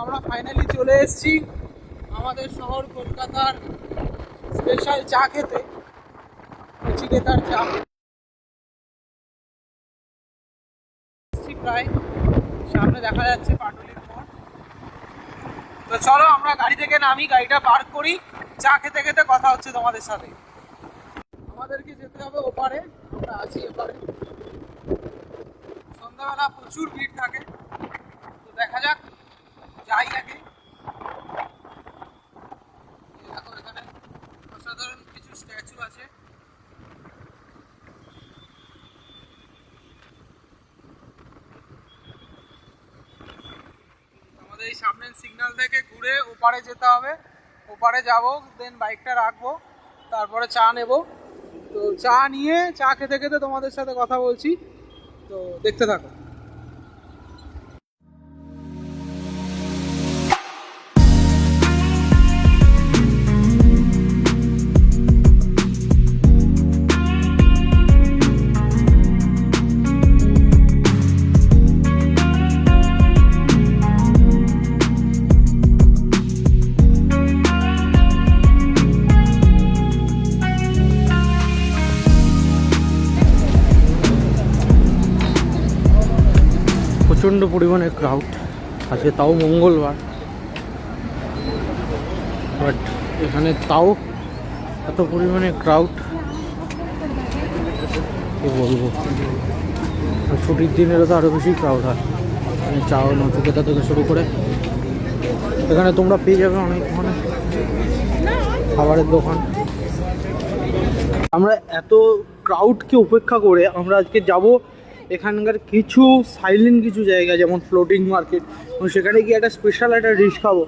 আমরা ফাইনালি চলে এসেছি আমাদের শহর কলকাতার স্পেশাল চা খেতে, নচিকেতার চা। প্রায় সামনে দেখা যাচ্ছে পাটুলির মোড়। তো চলো আমরা গাড়ি থেকে নামি, গাড়িটা পার্ক করি, চা খেতে খেতে কথা হচ্ছে তোমাদের সাথে। আমাদেরকে যেতে হবে ওপারে, আমরা আছি এপারে। সন্ধ্যাবেলা প্রচুর ভিড় থাকে, তো দেখা যাক, যাই আগে। দেখো এখানে অসাধারণ কিছু স্ট্যাচু আছে। আমাদের এই সামনের সিগন্যাল থেকে ঘুরে ওপারে যেতে হবে, ওপারে যাব, দেন বাইকটা রাখবো, তারপরে চা নেব। তো চা নিয়ে চা খেতে খেতে তোমাদের সাথে কথা বলছি, তো দেখতে থাকো। প্রচণ্ড পরিমাণে ক্রাউড আছে, তাও মঙ্গলবার, বাট এখানে তাও এত পরিমাণে ক্রাউড কি বলবো। ছুটির দিনেরও তো আরও বেশি ক্রাউড হয়। চাও নচিকেতা থেকে শুরু করে এখানে তোমরা পেয়ে যাবে অনেক মানে খাবারের দোকান। আমরা এত ক্রাউডকে উপেক্ষা করে আমরা আজকে যাব এখানকার কিছু সাইলেন্ট কিছু জায়গা, যেমন ফ্লোটিং মার্কেট। সেখানে গিয়ে একটা স্পেশাল একটা ডিশ খাবো,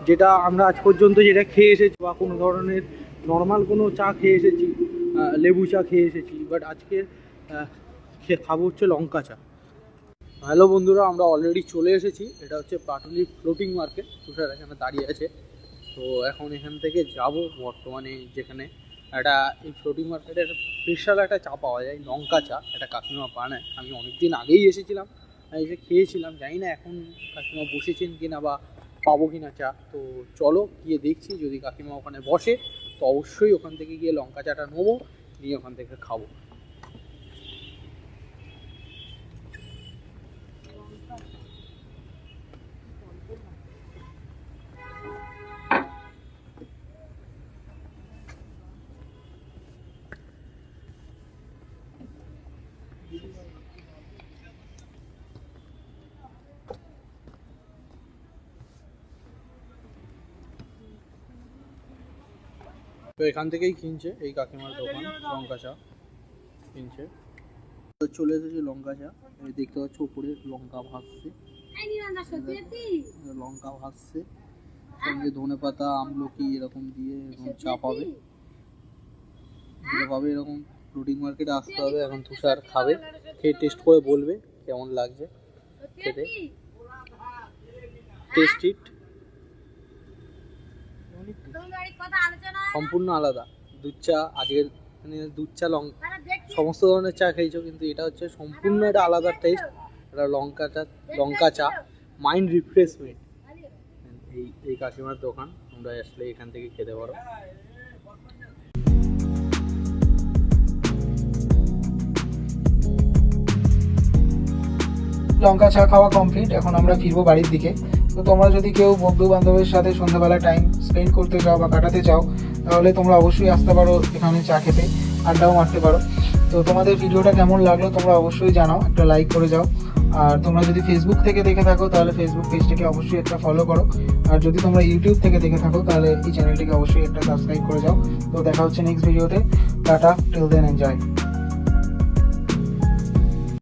যেটা আমরা আজ পর্যন্ত যেটা খেয়ে এসেছি, বা কোনো ধরনের নর্মাল কোনো চা খেয়ে এসেছি, লেবু চা খেয়ে এসেছি, বাট আজকে খাবো হচ্ছে লঙ্কা চা। হ্যালো বন্ধুরা, আমরা অলরেডি চলে এসেছি। এটা হচ্ছে পাটুলি ফ্লোটিং মার্কেট, তুষার এখানে দাঁড়িয়ে আছে। তো এখন এখান থেকে যাব বর্তমানে যেখানে একটা এই ফ্লোটিং মার্কেটের স্পেশাল একটা চা পাওয়া যায়, লঙ্কা চা। একটা কাকিমা বানায়, আমি অনেক দিন আগেই এসেছিলাম, এসে খেয়েছিলাম। জানি না এখন কাকিমা বসেছেন কিনা বা পাবো কিনা চা। তো চলো গিয়ে দেখছি, যদি কাকিমা ওখানে বসে তো অবশ্যই ওখান থেকে গিয়ে লঙ্কা চাটা নেবো, নিয়ে ওখান থেকে খাবো। তো এখান থেকেই কিনছে এই কাকিমার দোকান, লঙ্কা চা কিনছে। চলে এসেছি লঙ্কা চা, দেখতে পাচ্ছ উপরে লঙ্কা ভাসছে, লঙ্কা ভাসছে, সঙ্গে ধনে পাতা, আমলকি এরকম দিয়ে এরকম চা পাবে। এরকম ফ্লোটিং মার্কেটে আসতে হবে। এখন তুষার খাবে, খেয়ে টেস্ট করে বলবে কেমন লাগছে খেতে। টেস্ট ইট সম্পূর্ণ আলাদা। দুধ চা, আগের দুধ চা সমস্ত ধরনের চা খেয়েছো, কিন্তু এটা হচ্ছে সম্পূর্ণ একটা আলাদা টেস্ট। এটা লঙ্কা চা, মাইন্ড রিফ্রেশমেন্ট। এই কাকিমার দোকান, তোমরা আসলে এখান থেকে খেতে পারো। লঙ্কা চা খাওয়া কমপ্লিট, এখন আমরা ফিরবো বাড়ির দিকে। তো তোমরা যদি কেউ বন্ধু বান্ধবের সাথে সন্ধ্যাবেলা টাইম স্পেন্ড করতে চাও বা কাটাতে চাও, তাহলে তোমরা অবশ্যই আসতে পারো এখানে চা খেতে, আড্ডাও মারতে পারো। তো তোমাদের ভিডিওটা কেমন লাগলো তোমরা অবশ্যই জানাও, একটা লাইক করে যাও। আর তোমরা যদি ফেসবুক থেকে দেখে থাকো তাহলে ফেসবুক পেজটাকে অবশ্যই একটা ফলো করো। আর যদি তোমরা ইউটিউব থেকে দেখে থাকো তাহলে এই চ্যানেলটিকে অবশ্যই একটা সাবস্ক্রাইব করে যাও। তো দেখা হচ্ছে নেক্সট ভিডিওতে। Tata, till then enjoy.